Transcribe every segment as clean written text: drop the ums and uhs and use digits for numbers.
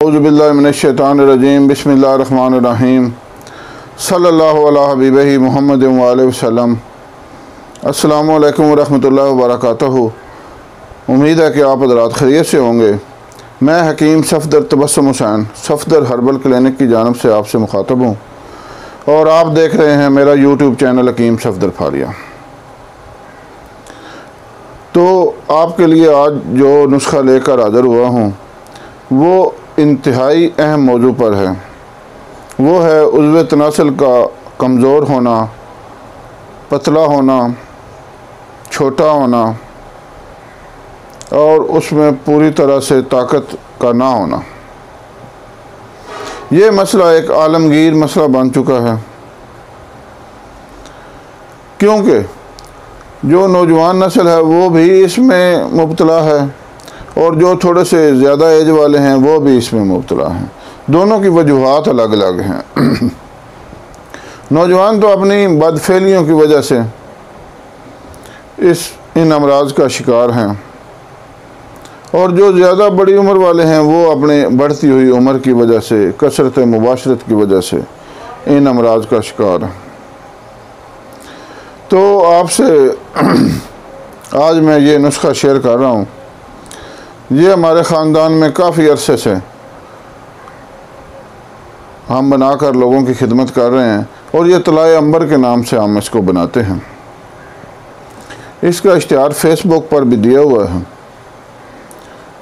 औज़ुबिल्लाहि मिनश्शैतानिर्रजीम बिस्मिल्लाहिर्रहमानिर्रहीम सल्लल्लाहु अला हबीबिही मुहम्मद व आलिहि वसल्लम। अस्सलामु अलैकुम वरहमतुल्लाहि वबरकातुहू। उम्मीद है कि आप हज़रात खैरियत से होंगे। मैं हकीम सफ़दर तबस्सुम हुसैन सफ़दर हर्बल क्लिनिक की जानिब से आपसे मुखातब हूँ और आप देख रहे हैं मेरा यूट्यूब चैनल हकीम सफ़दर फारिया। तो आपके लिए आज जो नुस्खा लेकर हाज़िर हुआ हूँ वो इंतहाई अहम मौजू पर है। वो है उज़्व तनासल का कमज़ोर होना, पतला होना, छोटा होना और उसमें पूरी तरह से ताकत का ना होना। ये मसला एक आलमगीर मसला बन चुका है, क्योंकि जो नौजवान नस्ल है वो भी इसमें मुब्तला है और जो थोड़े से ज़्यादा एज वाले हैं वो भी इसमें मुब्तला हैं। दोनों की वजूहात अलग अलग हैं। नौजवान तो अपनी बदफेलियों की वजह से इन अमराज का शिकार हैं और जो ज़्यादा बड़ी उम्र वाले हैं वो अपने बढ़ती हुई उम्र की वजह से, कसरत मुबाशरत की वजह से इन अमराज का शिकार हैं। तो आपसे आज मैं ये नुस्खा शेयर कर रहा हूँ। ये हमारे ख़ानदान में काफ़ी अरसे से हम बनाकर लोगों की खिदमत कर रहे हैं और ये तलाए अंबर के नाम से हम इसको बनाते हैं। इसका इश्तिहार फेसबुक पर भी दिया हुआ है।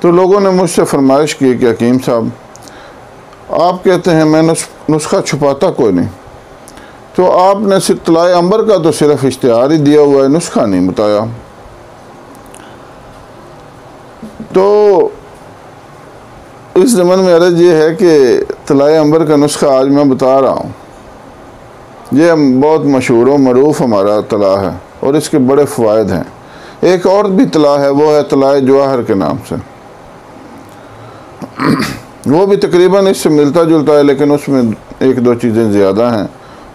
तो लोगों ने मुझसे फरमाइश की कि हकीम साहब, आप कहते हैं मैं नुस्खा छुपाता कोई नहीं, तो आपने सिर्फ तलाए अंबर का तो सिर्फ इश्तिहार ही दिया हुआ है, नुस्खा नहीं बताया। तो इस ज़मन में अर्ज़ ये है कि तलाए अंबर का नुस्खा आज मैं बता रहा हूँ। ये बहुत मशहूर व मरूफ हमारा तला है और इसके बड़े फ़वाइद हैं। एक और भी तला है, वो है तलाए जवाहर के नाम से। वो भी तकरीबन इससे मिलता जुलता है, लेकिन उसमें एक दो चीज़ें ज़्यादा हैं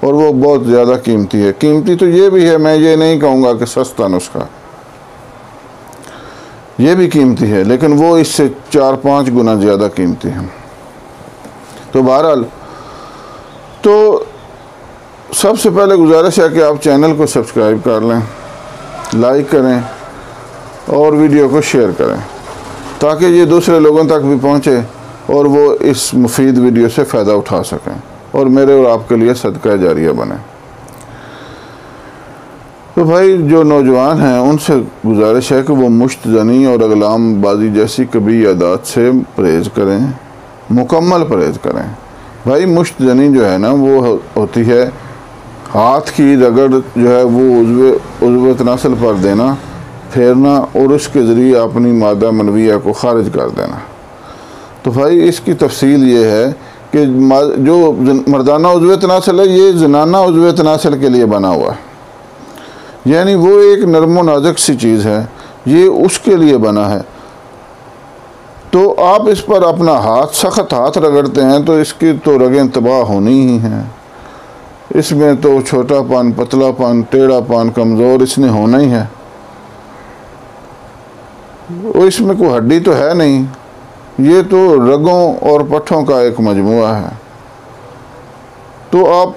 और वो बहुत ज़्यादा कीमती है। कीमती तो ये भी है, मैं ये नहीं कहूँगा कि सस्ता नुस्खा, ये भी कीमती है, लेकिन वो इससे 4-5 गुना ज़्यादा कीमती है। तो बहरहाल, तो सबसे पहले गुजारिश है कि आप चैनल को सब्सक्राइब कर लें, लाइक करें और वीडियो को शेयर करें, ताकि ये दूसरे लोगों तक भी पहुँचे और वो इस मुफीद वीडियो से फ़ायदा उठा सकें और मेरे और आपके लिए सदका जारिया बने। तो भाई, जो नौजवान हैं उनसे गुजारिश है कि वो मुश्तजनी और अगलाम बाजी जैसी कभी आदत से परहेज़ करें, मुकम्मल परहेज़ करें। भाई, मुश्तजनी जो है ना, वो होती है हाथ की रगड़ जो है वो उज़्व तनासल पर देना, फेरना और उसके ज़रिए अपनी मादा मनविया को ख़ारिज कर देना। तो भाई, इसकी तफसील ये है कि जो मर्दाना उज़्व तनासल है, ये ज़नाना उज़्व तनासल के लिए बना हुआ है। यानी वो एक नरम व नाजुक सी चीज़ है, ये उसके लिए बना है। तो आप इस पर अपना हाथ, सख्त हाथ रगड़ते हैं तो इसकी तो रगें तबाह होनी ही हैं। इसमें तो छोटापन, पतलापन, टेढ़ापन, कमज़ोर इसने होना ही है। वो इसमें कोई हड्डी तो है नहीं, ये तो रगों और पट्ठों का एक मजमुआ है। तो आप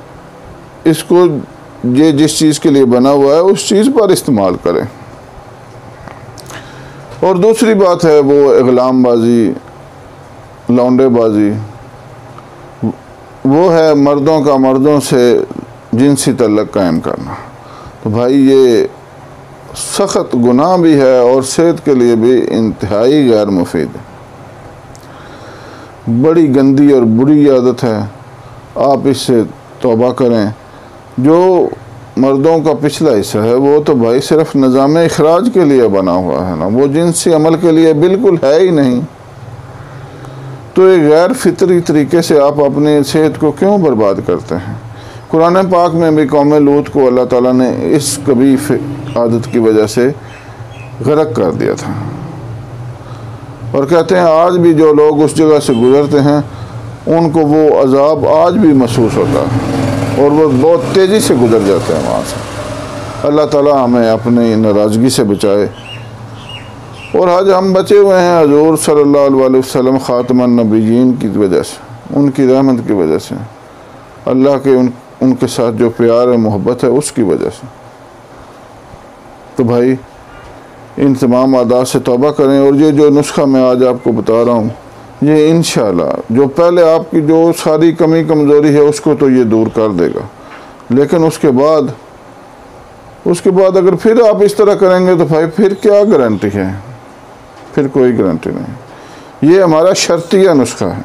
इसको ये जिस चीज़ के लिए बना हुआ है उस चीज़ पर इस्तेमाल करें। और दूसरी बात है वो इग़लामबाजी, लौंडेबाजी, वो है मर्दों का मर्दों से जिनसी तल्लुक़ कायम करना। तो भाई, ये सख्त गुनाह भी है और सेहत के लिए भी इंतहाई गैर मुफीद है। बड़ी गंदी और बुरी आदत है, आप इससे तौबा करें। जो मर्दों का पिछला हिस्सा है वो तो भाई सिर्फ निज़ाम इखराज के लिए बना हुआ है ना, वो जिनसी अमल के लिए बिल्कुल है ही नहीं। तो एक गैर फितरी तरीके से आप अपनी सेहत को क्यों बर्बाद करते हैं? कुरान पाक में भी कौम लूत को अल्लाह ताला ने इस कबीह आदत की वजह से गर्क कर दिया था और कहते हैं आज भी जो लोग उस जगह से गुजरते हैं उनको वो अजाब आज भी महसूस होता है और वो बहुत तेज़ी से गुजर जाते हैं वहाँ से। अल्लाह ताला हमें अपनी नाराज़गी से बचाए और आज हम बचे हुए हैं हजूर सल्लल्लाहु अलैहि वसल्लम ख़ातमुन नबिय्यीन की वजह से, उनकी रहमत की वजह से, अल्लाह के उनके साथ जो प्यार है मोहब्बत है उसकी वजह से। तो भाई इन तमाम आदात से तौबा करें। और ये जो नुस्खा मैं आज आपको बता रहा हूँ, ये इंशाअल्लाह जो पहले आपकी जो सारी कमी कमज़ोरी है उसको तो ये दूर कर देगा, लेकिन उसके बाद अगर फिर आप इस तरह करेंगे तो भाई फिर क्या गारंटी है, फिर कोई गारंटी नहीं। ये हमारा शर्तिया नुस्खा है।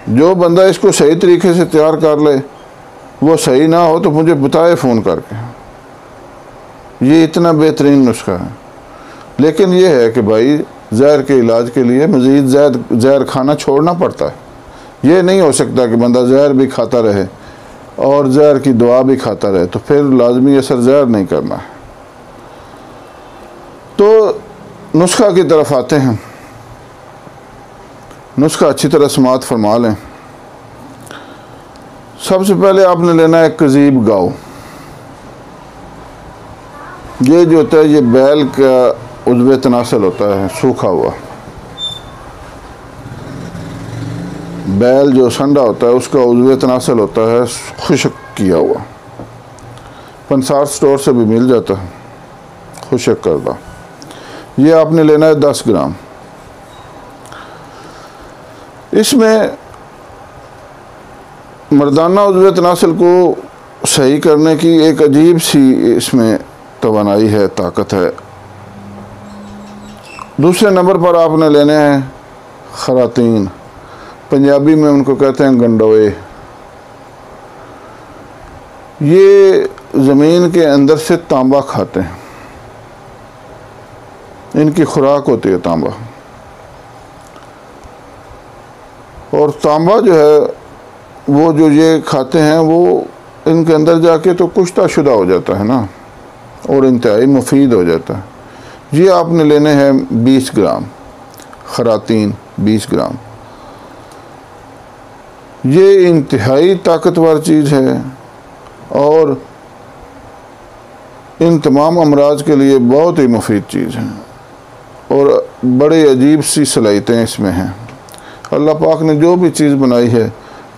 जो बंदा इसको सही तरीके से तैयार कर ले, वो सही ना हो तो मुझे बताए फ़ोन करके। ये इतना बेहतरीन नुस्खा है। लेकिन ये है कि भाई जहर के इलाज के लिए मज़ीद जहर खाना छोड़ना पड़ता है। ये नहीं हो सकता कि बंदा जहर भी खाता रहे और जहर की दवा भी खाता रहे, तो फिर लाजमी असर जहर नहीं करना है। तो नुस्खा की तरफ आते हैं। नुस्खा अच्छी तरह समाअत फरमा लें। सबसे पहले आपने लेना है कज़ीब गाओ। ये जो होता है ये बैल का उज़्व तनासल होता है, सूखा हुआ बैल जो संडा होता है उसका उज़्व तनासल होता है खुश्क किया हुआ। पंसार स्टोर से भी मिल जाता है खुश्क करदा। ये आपने लेना है 10 ग्राम। इसमें मर्दाना उज़्व तनासल को सही करने की एक अजीब सी इसमें तवानाई है, ताकत है। दूसरे नंबर पर आपने लेने हैं खरातीन, पंजाबी में उनको कहते हैं गंडोए। ये ज़मीन के अंदर से तांबा खाते हैं, इनकी खुराक होती है तांबा। और तांबा जो है वो जो ये खाते हैं वो इनके अंदर जाके तो कुश्ता शुदा हो जाता है ना, और इंतहाई मुफीद हो जाता है। ये आपने लेने हैं 20 ग्राम खरातीन, 20 ग्राम। ये इंतहाई ताकतवर चीज़ है और इन तमाम अमराज के लिए बहुत ही मुफीद चीज़ है और बड़े अजीब सी सलाहियतें इसमें हैं। अल्लाह पाक ने जो भी चीज़ बनाई है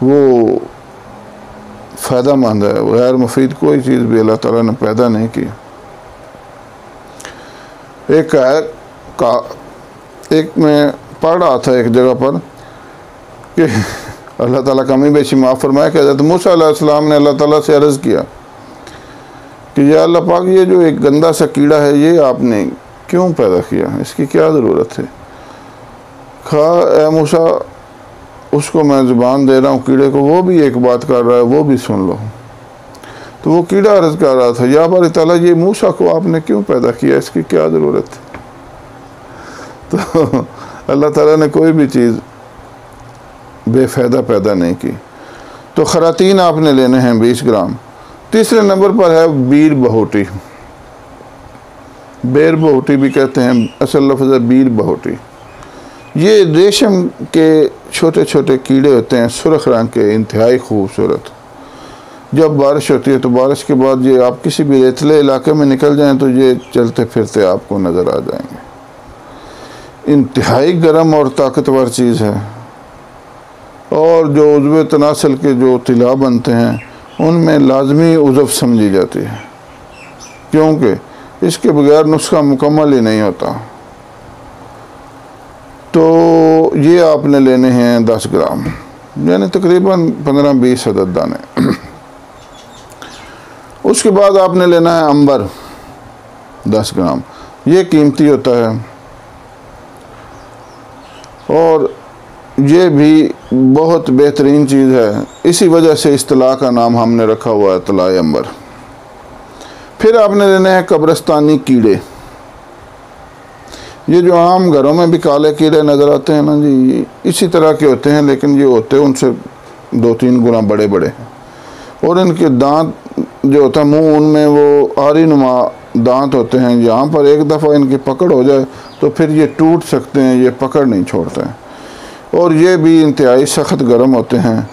वो फ़ायदेमंद है। गैर मुफीद कोई चीज़ भी अल्लाह ताला ने पैदा नहीं की। एक मैं पढ़ रहा था एक जगह पर कि अल्लाह ताला कमी बेशी माफ़ फरमाया कि हज़रत मूसा अलैहिस्सलाम ने अल्लाह ताला से अर्ज़ किया कि या अल्लाह पाक ये जो एक गंदा सा कीड़ा है ये आपने क्यों पैदा किया, इसकी क्या ज़रूरत है। ए मूसा उसको मैं ज़ुबान दे रहा हूँ कीड़े को, वो भी एक बात कर रहा है, वो भी सुन लो। तो वो कीड़ा अर्ज़ कर रहा था या बारी ताला ये मूसा को आपने क्यों पैदा किया, इसकी क्या ज़रूरत है। तो अल्लाह ताला ने कोई भी चीज़ बेफ़ायदा पैदा नहीं की। तो खरातीन आपने लेने हैं 20 ग्राम। तीसरे नंबर पर है बीर बहोटी। बेर बहोटी भी कहते हैं, असल लफ्ज़ है बीर बहोटी। ये रेशम के छोटे छोटे कीड़े होते हैं, सुर्ख रंग के, इंतहाई खूबसूरत। जब बारिश होती है तो बारिश के बाद ये आप किसी भी रेतले इलाके में निकल जाएं तो ये चलते फिरते आपको नज़र आ जाएंगे। इंतहाई गर्म और ताकतवर चीज़ है और जो उज़्व तनासल के जो तिला बनते हैं उनमें लाजमी उज़्व समझी जाती है, क्योंकि इसके बगैर नुस्खा मुकम्मल ही नहीं होता। तो ये आपने लेने हैं 10 ग्राम, यानी तकरीबन 15-20 अदद दाने। उसके बाद आपने लेना है अंबर 10 ग्राम। ये कीमती होता है और ये भी बहुत बेहतरीन चीज़ है। इसी वजह से इस तला का नाम हमने रखा हुआ है तलाए अंबर। फिर आपने लेने हैं कब्रिस्तानी कीड़े। ये जो आम घरों में भी काले कीड़े नज़र आते हैं ना जी, इसी तरह के होते हैं, लेकिन ये होते हैं उनसे 2-3 गुना बड़े बड़े और इनके दांत जो होता है मुंह, उनमें वो आरी नुमा दांत होते हैं। यहाँ पर एक दफ़ा इनकी पकड़ हो जाए तो फिर ये टूट सकते हैं, ये पकड़ नहीं छोड़ते हैं। और ये भी इंतहाई सख्त गर्म होते हैं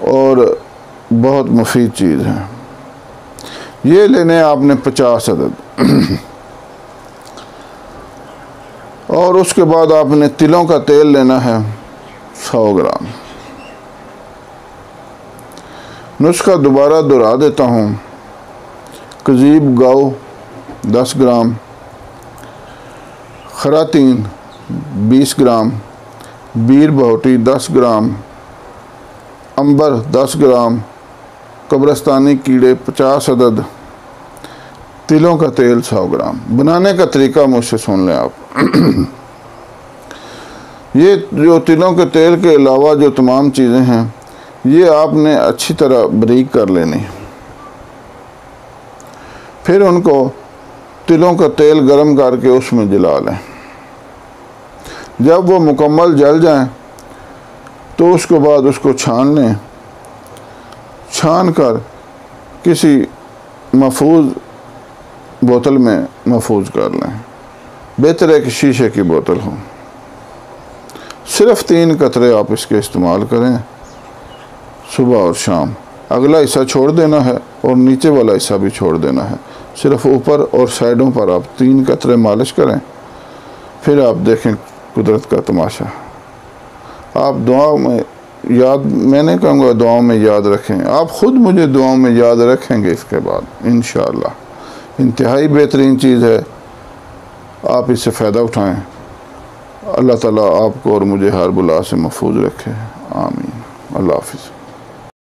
और बहुत मुफीद चीज़ है। ये लेने आपने 50 अदद। और उसके बाद आपने तिलों का तेल लेना है 100 ग्राम। नुस्खा दोबारा दोहरा देता हूँ। कजीब गाओ 10 ग्राम, खरातीन 20 ग्राम, बीर बहोटी 10 ग्राम, अंबर 10 ग्राम, कब्रस्तानी कीड़े 50 अदद, तिलों का तेल 100 ग्राम। बनाने का तरीका मुझसे सुन लें आप। ये जो तिलों के तेल के अलावा जो तमाम चीज़ें हैं, ये आपने अच्छी तरह बारीक कर लेनी। फिर उनको तिलों का तेल गरम करके उसमें जला लें। जब वो मुकम्मल जल जाएं तो उसके बाद उसको छान लें। छान कर किसी महफूज बोतल में महफूज कर लें। बेहतर है कि शीशे की बोतल हो। सिर्फ 3 कतरे आप इसके इस्तेमाल करें, सुबह और शाम। अगला हिस्सा छोड़ देना है और नीचे वाला हिस्सा भी छोड़ देना है। सिर्फ ऊपर और साइडों पर आप 3 कतरे मालिश करें। फिर आप देखें कुदरत का तमाशा। आप दुआ में याद, मैं नहीं कहूँगा दुआओं में याद रखें, आप ख़ुद मुझे दुआओं में याद रखेंगे इसके बाद इंशाअल्लाह। इंतहाई बेहतरीन चीज़ है, आप इससे फ़ायदा उठाएं। अल्लाह ताला आपको और मुझे हर बुला से महफूज रखे। आमीन। अल्लाह हाफ़िज़।